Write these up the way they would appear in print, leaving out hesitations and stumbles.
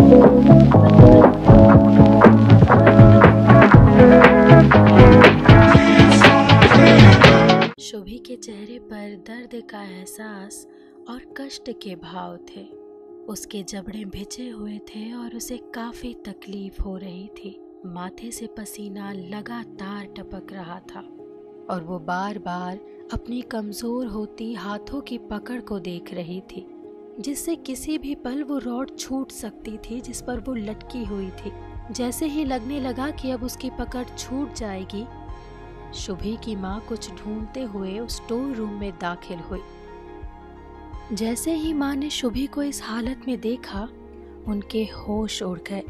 शुभी के चेहरे पर दर्द का एहसास और कष्ट के भाव थे। उसके जबड़े भिजे हुए थे और उसे काफी तकलीफ हो रही थी। माथे से पसीना लगातार टपक रहा था और वो बार बार अपनी कमजोर होती हाथों की पकड़ को देख रही थी, जिससे किसी भी पल वो रॉड छूट सकती थी जिस पर वो लटकी हुई थी। जैसे ही लगने लगा कि अब उसकी पकड़ छूट जाएगी, शुभी की माँ कुछ ढूंढते हुए उस स्टोर रूम में दाखिल हुई। जैसे ही माँ ने शुभी को इस हालत में देखा, उनके होश उड़ गए।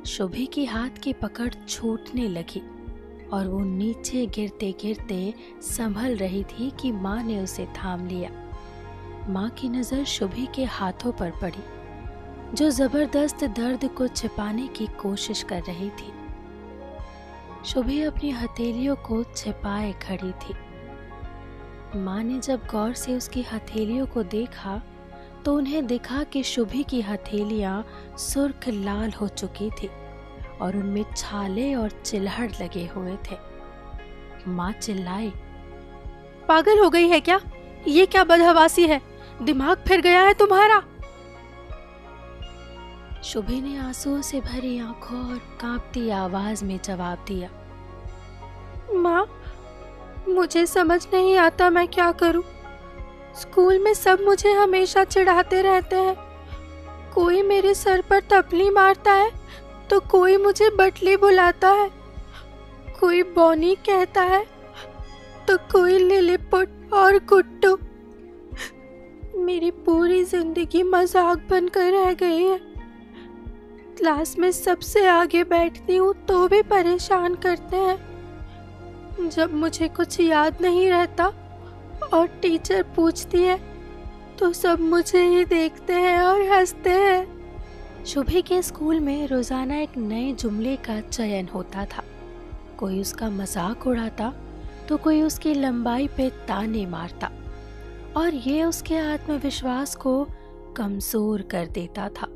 शुभी की हाथ की पकड़ छूटने लगी और वो नीचे गिरते गिरते संभल रही थी कि माँ ने उसे थाम लिया। माँ की नजर शुभी के हाथों पर पड़ी, जो जबरदस्त दर्द को छिपाने की कोशिश कर रही थी। शुभी अपनी हथेलियों को छिपाए खड़ी थी। माँ ने जब गौर से उसकी हथेलियों को देखा तो उन्हें दिखा कि शुभी की हथेलियां सुर्ख लाल हो चुकी थी और उनमें छाले और चिल्हड़ लगे हुए थे। माँ चिल्लाई, पागल हो गई है क्या? ये क्या बदहवासी है? दिमाग फिर गया है तुम्हारा? शुभी ने आंसुओं से भरी आंखों और कांपती आवाज में जवाब दिया, माँ, मुझे समझ नहीं आता मैं क्या करूं। स्कूल में सब मुझे हमेशा चिढ़ाते रहते हैं। कोई मेरे सर पर तपली मारता है तो कोई मुझे बटली बुलाता है, कोई बॉनी कहता है तो कोई लिलीपुट और गुड्डू। मेरी पूरी जिंदगी मजाक बनकर रह गई है। क्लास में सबसे आगे बैठती हूँ तो भी परेशान करते हैं। जब मुझे कुछ याद नहीं रहता और टीचर पूछती है तो सब मुझे ही देखते हैं और हंसते हैं। शुभी के स्कूल में रोजाना एक नए जुमले का चयन होता था। कोई उसका मजाक उड़ाता तो कोई उसकी लंबाई पे ताने मारता और ये उसके आत्मविश्वास को कमजोर कर देता था।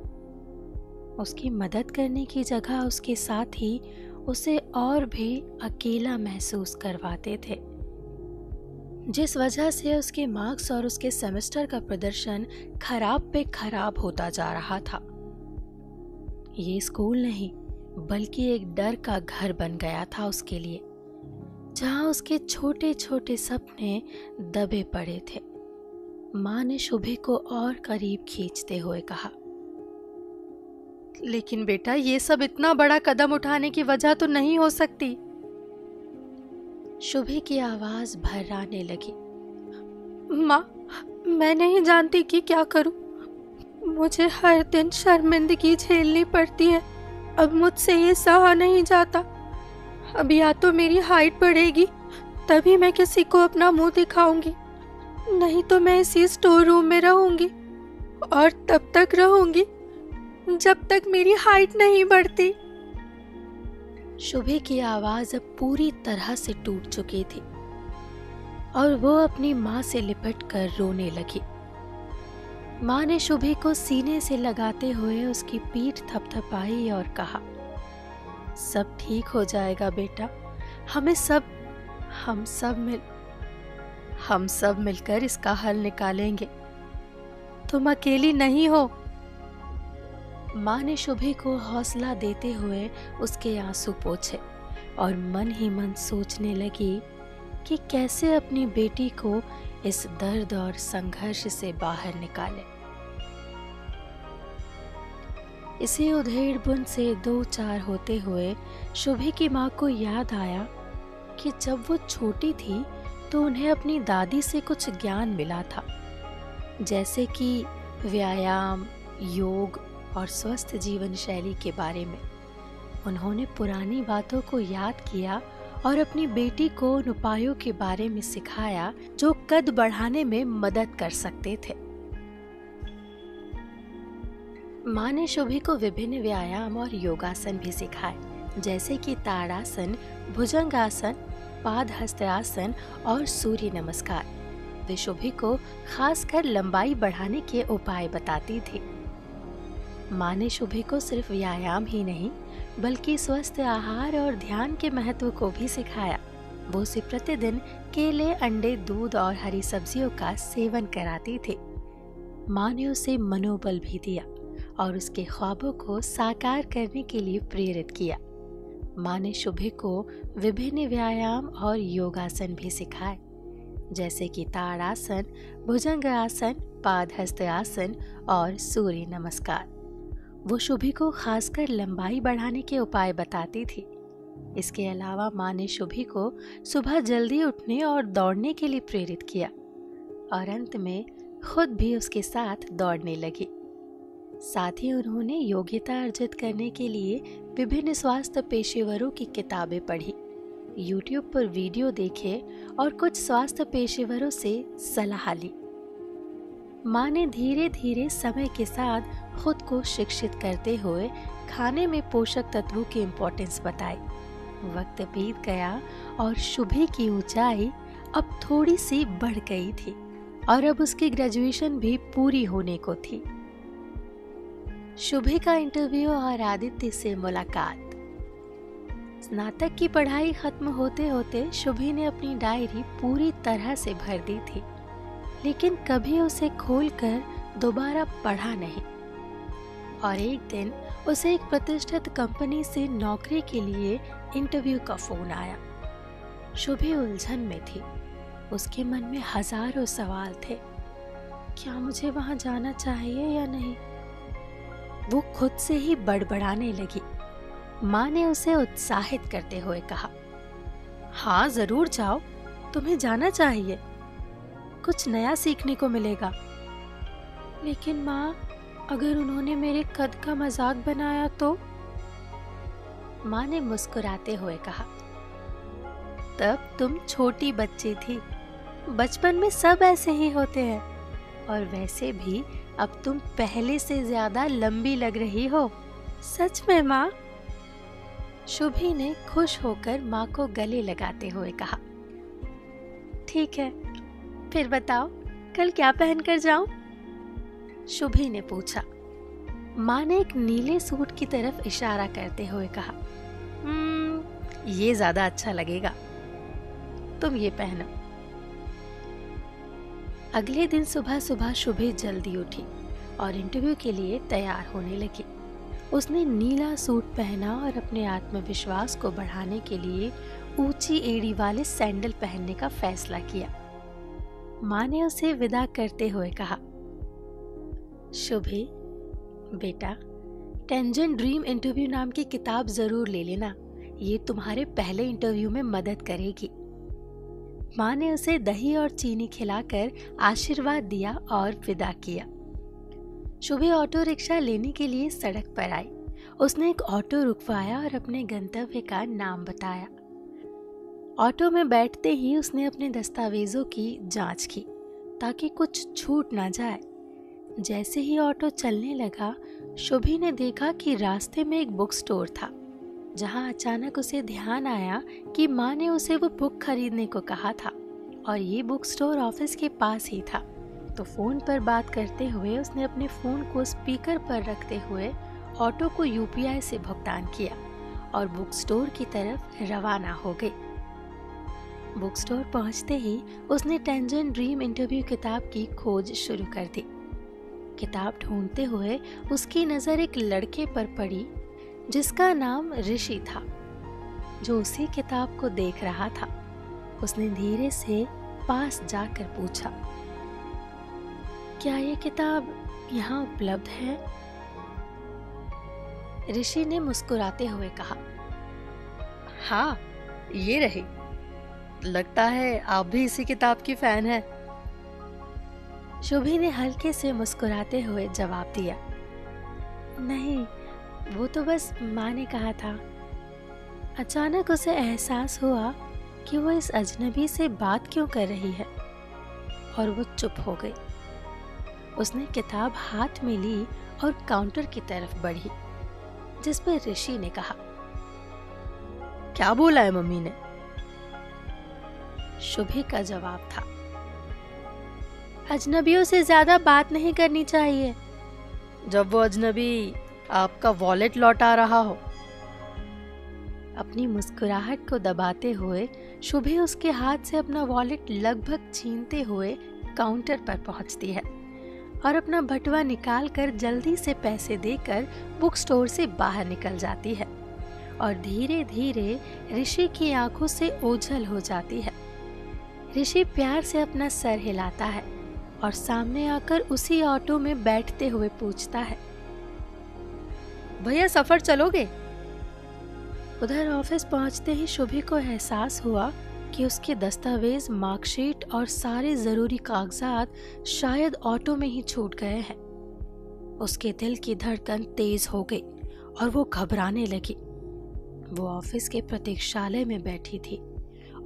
उसकी मदद करने की जगह उसके साथी उसे और भी अकेला महसूस करवाते थे, जिस वजह से उसके मार्क्स और उसके सेमेस्टर का प्रदर्शन खराब पे खराब होता जा रहा था। ये स्कूल नहीं बल्कि एक डर का घर बन गया था उसके लिए, जहां उसके छोटे छोटे सपने दबे पड़े थे। माँ ने शुभी को और करीब खींचते हुए कहा, लेकिन बेटा, ये सब इतना बड़ा कदम उठाने की वजह तो नहीं हो सकती। शुभी की आवाज भर्राने लगी। माँ, मैं नहीं जानती कि क्या करूं। मुझे हर दिन शर्मिंदगी झेलनी पड़ती है। अब मुझसे ये सहा नहीं जाता। अब या तो मेरी हाइट बढ़ेगी तभी मैं किसी को अपना मुंह दिखाऊंगी, नहीं तो मैं इसी स्टोर रूम में रहूंगी और तब तक रहूंगी जब तक मेरी हाइट नहीं बढ़ती। शुभी की आवाज अब पूरी तरह से टूट चुकी थी और वो अपनी माँ से लिपट कर रोने लगी। माँ ने शुभी को सीने से लगाते हुए उसकी पीठ थपथपाई और कहा, सब ठीक हो जाएगा बेटा। हम सब मिलकर इसका हल निकालेंगे। तुम अकेली नहीं हो। माँ ने शुभी को हौसला देते हुए उसके आंसू पोंछे और मन ही मन सोचने लगी कि कैसे अपनी बेटी को इस दर्द और संघर्ष से बाहर निकाले। इसी उधेड़-बुन से 2-4 होते हुए शुभी की माँ को याद आया कि जब वो छोटी थी तो उन्हें अपनी दादी से कुछ ज्ञान मिला था, जैसे कि व्यायाम, योग और स्वस्थ जीवन शैली के बारे में। उन्होंने पुरानी बातों को याद किया और अपनी बेटी को उन उपायों के बारे में सिखाया जो कद बढ़ाने में मदद कर सकते थे। माँ ने शुभी को विभिन्न व्यायाम और योगासन भी सिखाए, जैसे कि ताड़ासन, भुजंगासन, पादहस्तासन और सूर्य नमस्कार। वे शुभी को खासकर लंबाई बढ़ाने के उपाय बताती थी। माँ ने शुभी को सिर्फ व्यायाम ही नहीं बल्कि स्वस्थ आहार और ध्यान के महत्व को भी सिखाया। वो उसे प्रतिदिन केले, अंडे, दूध और हरी सब्जियों का सेवन कराती थी। माँ ने उसे मनोबल भी दिया और उसके ख्वाबों को साकार करने के लिए प्रेरित किया। माँ ने शुभी को विभिन्न व्यायाम और योगासन भी सिखाए, जैसे कि ताड़ासन, भुजंग आसन, पादहस्त आसन और सूर्य नमस्कार। वो शुभी को खासकर लंबाई बढ़ाने के उपाय बताती थी। इसके अलावा माँ ने शुभी को सुबह जल्दी उठने और दौड़ने के लिए प्रेरित किया और अंत में खुद भी उसके साथ दौड़ने लगी। साथ ही उन्होंने योग्यता अर्जित करने के लिए विभिन्न स्वास्थ्य पेशेवरों की किताबें पढ़ी, YouTube पर वीडियो देखे और कुछ स्वास्थ्य पेशेवरों से सलाह ली। माँ ने धीरे धीरे समय के साथ खुद को शिक्षित करते हुए खाने में पोषक तत्वों की इम्पोर्टेंस बताई। वक्त बीत गया और शुभी की ऊंचाई अब थोड़ी सी बढ़ गई थी और अब उसकी ग्रेजुएशन भी पूरी होने को थी। शुभी का इंटरव्यू और आदित्य से मुलाकात। स्नातक की पढ़ाई खत्म होते होते शुभी ने अपनी डायरी पूरी तरह से भर दी थी, लेकिन कभी उसे खोलकर दोबारा पढ़ा नहीं। और एक दिन उसे एक प्रतिष्ठित कंपनी से नौकरी के लिए इंटरव्यू का फोन आया। शुभी उलझन में थी। उसके मन में हजारों सवाल थे। क्या मुझे वहां जाना चाहिए या नहीं? वो खुद से ही बड़बड़ाने लगी। माँ ने उसे उत्साहित करते हुए कहा, हाँ जरूर जाओ, तुम्हें जाना चाहिए, कुछ नया सीखने को मिलेगा। लेकिन माँ, अगर उन्होंने मेरे कद का मजाक बनाया तो? माँ ने मुस्कुराते हुए कहा, तब तुम छोटी बच्ची थी, बचपन में सब ऐसे ही होते हैं। और वैसे भी अब तुम पहले से ज्यादा लंबी लग रही हो। सच में माँ? शुभी ने खुश होकर माँ को गले लगाते हुए कहा, ठीक है, फिर बताओ कल क्या पहनकर जाऊं? शुभी ने पूछा। माँ ने एक नीले सूट की तरफ इशारा करते हुए कहा, ये ज्यादा अच्छा लगेगा, तुम ये पहनो। अगले दिन सुबह सुबह शुभी जल्दी उठी और इंटरव्यू के लिए तैयार होने लगी। उसने नीला सूट पहना और अपने आत्मविश्वास को बढ़ाने के लिए ऊंची एड़ी वाले सैंडल पहनने का फैसला किया। माँ ने उसे विदा करते हुए कहा, शुभी बेटा, टेंजेंट ड्रीम इंटरव्यू नाम की किताब जरूर ले लेना, ये तुम्हारे पहले इंटरव्यू में मदद करेगी। माँ ने उसे दही और चीनी खिलाकर आशीर्वाद दिया और विदा किया। शुभी ऑटो रिक्शा लेने के लिए सड़क पर आई। उसने एक ऑटो रुकवाया और अपने गंतव्य का नाम बताया। ऑटो में बैठते ही उसने अपने दस्तावेजों की जांच की ताकि कुछ छूट ना जाए। जैसे ही ऑटो चलने लगा, शुभी ने देखा कि रास्ते में एक बुक स्टोर था, जहां अचानक उसे ध्यान आया कि माँ ने उसे वो बुक खरीदने को कहा था और ये बुक स्टोर ऑफिस के पास ही था। तो फोन पर बात करते हुए उसने अपने फोन को स्पीकर पर रखते हुए ऑटो को यूपीआई से भुगतान किया और बुक स्टोर की तरफ रवाना हो गई। बुक स्टोर पहुंचते ही उसने टेंजेंट ड्रीम इंटरव्यू किताब की खोज शुरू कर दी। किताब ढूंढते हुए उसकी नजर एक लड़के पर पड़ी जिसका नाम ऋषि था, जो उसी किताब को देख रहा था। उसने धीरे से पास जाकर पूछा, क्या ये किताब यहाँ उपलब्ध है? ऋषि ने मुस्कुराते हुए कहा, हाँ, ये रही। लगता है आप भी इसी किताब की फैन हैं। शुभी ने हल्के से मुस्कुराते हुए जवाब दिया, नहीं, वो तो बस माँ ने कहा था। अचानक उसे एहसास हुआ कि वो इस अजनबी से बात क्यों कर रही है और वो चुप हो गई। उसने किताब हाथ में ली और काउंटर की तरफ बढ़ी, जिस पर ऋषि ने कहा, क्या बोला है मम्मी ने? शुभी का जवाब था, अजनबियों से ज्यादा बात नहीं करनी चाहिए। जब वो अजनबी आपका वॉलेट लौटा रहा हो। अपनी मुस्कुराहट को दबाते हुए शुभी उसके हाथ से अपना वॉलेट लगभग छीनते हुए काउंटर पर पहुंचती है और अपना बटुआ निकालकर जल्दी से पैसे देकर बुक स्टोर से बाहर निकल जाती है और धीरे धीरे ऋषि की आंखों से ओझल हो जाती है। ऋषि प्यार से अपना सर हिलाता है और सामने आकर उसी ऑटो में बैठते हुए पूछता है, भैया सफर चलोगे? उधर ऑफिस पहुंचते ही शुभी को एहसास हुआ कि उसके दस्तावेज, मार्कशीट और सारे जरूरी कागजात शायद ऑटो में ही छूट गए हैं। उसके दिल की धड़कन तेज हो गई और वो घबराने लगी। वो ऑफिस के प्रतीक्षालय में बैठी थी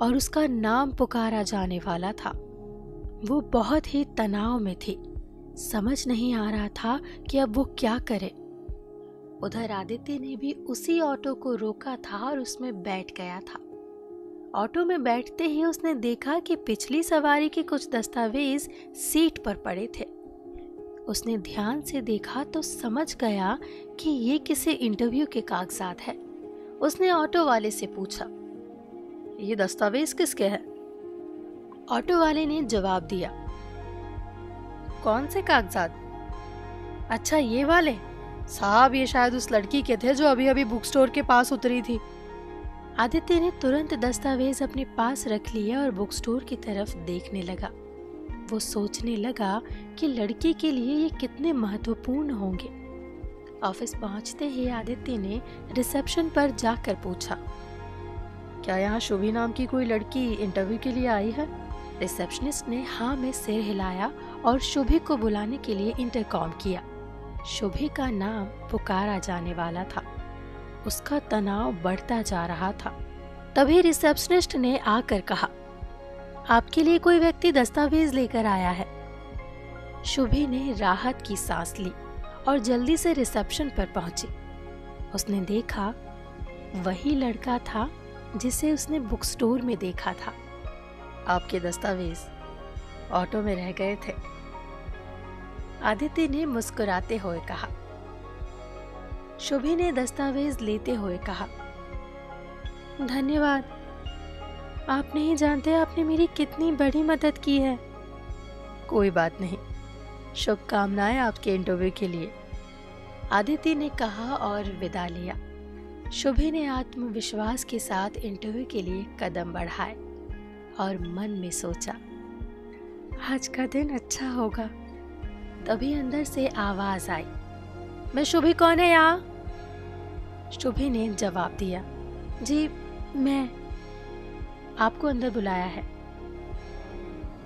और उसका नाम पुकारा जाने वाला था। वो बहुत ही तनाव में थी, समझ नहीं आ रहा था कि अब वो क्या करे। उधर आदित्य ने भी उसी ऑटो को रोका था और उसमें बैठ गया था। ऑटो में बैठते ही उसने देखा कि पिछली सवारी के कुछ दस्तावेज सीट पर पड़े थे। उसने ध्यान से देखा तो समझ गया कि ये किसी इंटरव्यू के कागजात है। उसने ऑटो वाले से पूछा, ये दस्तावेज किसके हैं? ऑटो वाले ने जवाब दिया, कौन से कागजात? अच्छा ये वाले साहब, ये शायद उस लड़की के थे जो अभी अभी बुक स्टोर के पास उतरी थी। आदित्य ने तुरंत दस्तावेज अपने पास रख लिया और बुक स्टोर की तरफ देखने लगा। वो सोचने लगा कि लड़की के लिए ये कितने महत्वपूर्ण होंगे। ऑफिस पहुंचते ही आदित्य ने रिसेप्शन पर जाकर पूछा, क्या यहाँ शुभी नाम की कोई लड़की इंटरव्यू के लिए आई है? रिसेप्शनिस्ट ने हाँ में सिर हिलाया और शुभी को बुलाने के लिए इंटरकॉम किया। शुभी का नाम पुकारा जाने वाला था। उसका तनाव बढ़ता जा रहा था। तभी रिसेप्शनिस्ट ने आकर कहा, आपके लिए कोई व्यक्ति दस्तावेज लेकर आया है। शुभी ने राहत की सांस ली और जल्दी से रिसेप्शन पर पहुंची। उसने देखा वही लड़का था जिसे उसने बुक स्टोर में देखा था। आपके दस्तावेज ऑटो में रह गए थे, आदित्य ने मुस्कुराते हुए कहा। शुभी ने दस्तावेज लेते हुए कहा, धन्यवाद, आप नहीं जानते आपने मेरी कितनी बड़ी मदद की है। कोई बात नहीं, शुभकामनाएं आपके इंटरव्यू के लिए, आदित्य ने कहा और विदा लिया। शुभी ने आत्मविश्वास के साथ इंटरव्यू के लिए कदम बढ़ाए और मन में सोचा, आज का दिन अच्छा होगा। तभी अंदर से आवाज आई, मैं शुभी, कौन है यहाँ? शुभी ने जवाब दिया, जी मैं, आपको अंदर बुलाया है।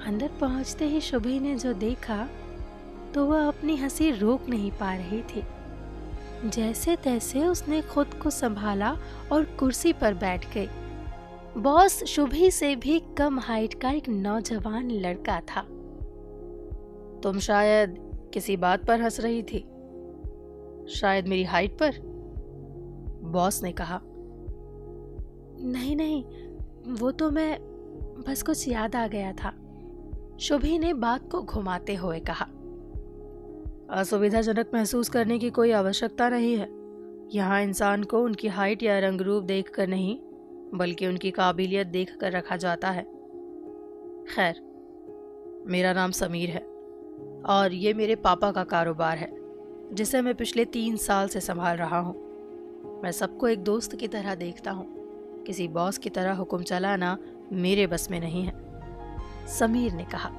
अंदर पहुंचते ही शुभी ने जो देखा तो वह अपनी हंसी रोक नहीं पा रही थी। जैसे तैसे उसने खुद को संभाला और कुर्सी पर बैठ गई। बॉस शुभी से भी कम हाइट का एक नौजवान लड़का था। तुम शायद किसी बात पर हंस रही थी, शायद मेरी हाइट पर, बॉस ने कहा। नहीं नहीं, वो तो मैं बस कुछ याद आ गया था, शुभी ने बात को घुमाते हुए कहा। असुविधाजनक महसूस करने की कोई आवश्यकता नहीं है। यहाँ इंसान को उनकी हाइट या रंग रूप देखकर नहीं, बल्कि उनकी काबिलियत देखकर रखा जाता है। खैर, मेरा नाम समीर है और ये मेरे पापा का कारोबार है जिसे मैं पिछले 3 साल से संभाल रहा हूँ। मैं सबको एक दोस्त की तरह देखता हूँ, किसी बॉस की तरह हुक्म चलाना मेरे बस में नहीं है, समीर ने कहा।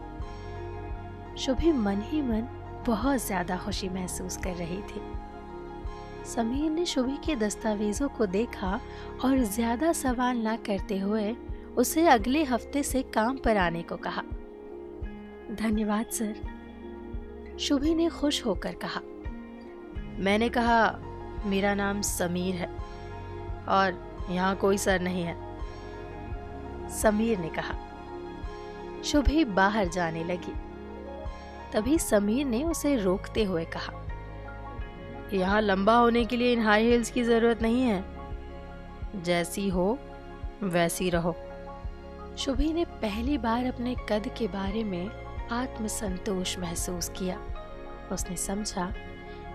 शुभी मन ही मन बहुत ज्यादा खुशी महसूस कर रही थी। समीर ने शुभी के दस्तावेजों को देखा और ज्यादा सवाल ना करते हुए उसे अगले हफ्ते से काम पर आने को कहा। धन्यवाद सर, शुभी ने खुश होकर कहा। मैंने कहा मेरा नाम समीर है और यहाँ कोई सर नहीं है, समीर ने कहा। शुभी बाहर जाने लगी। तभी समीर ने उसे रोकते हुए कहा, यहाँ लंबा होने के लिए इन हाई हील्स की जरूरत नहीं है, जैसी हो वैसी रहो। शुभी ने पहली बार अपने कद के बारे में आत्मसंतोष महसूस किया। उसने समझा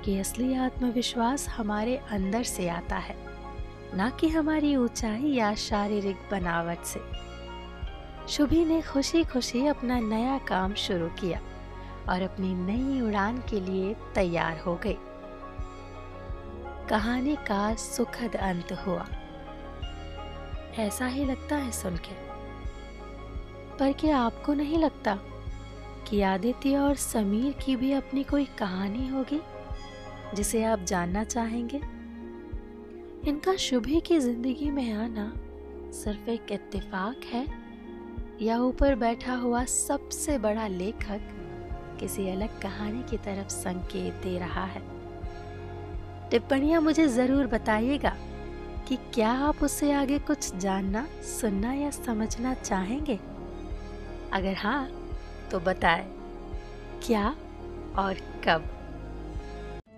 कि असली आत्मविश्वास हमारे अंदर से आता है, ना कि हमारी ऊंचाई या शारीरिक बनावट से। शुभी ने खुशी खुशी अपना नया काम शुरू किया और अपनी नई उड़ान के लिए तैयार हो गई। कहानी का सुखद अंत हुआ, ऐसा ही लगता है सुन के। पर क्या आपको नहीं लगता कि आदित्य और समीर की भी अपनी कोई कहानी होगी जिसे आप जानना चाहेंगे? इनका शुभी की जिंदगी में आना सिर्फ एक इत्तेफाक है या ऊपर बैठा हुआ सबसे बड़ा लेखक किसी अलग कहानी की तरफ संकेत दे रहा है? टिप्पणियां मुझे जरूर बताइएगा कि क्या आप उससे आगे कुछ जानना, सुनना या समझना चाहेंगे। अगर हाँ तो बताएं क्या और कब।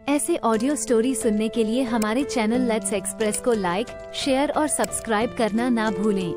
ऐसे ऑडियो स्टोरी सुनने के लिए हमारे चैनल लेट्स एक्सप्रेस को लाइक, शेयर और सब्सक्राइब करना ना भूलें।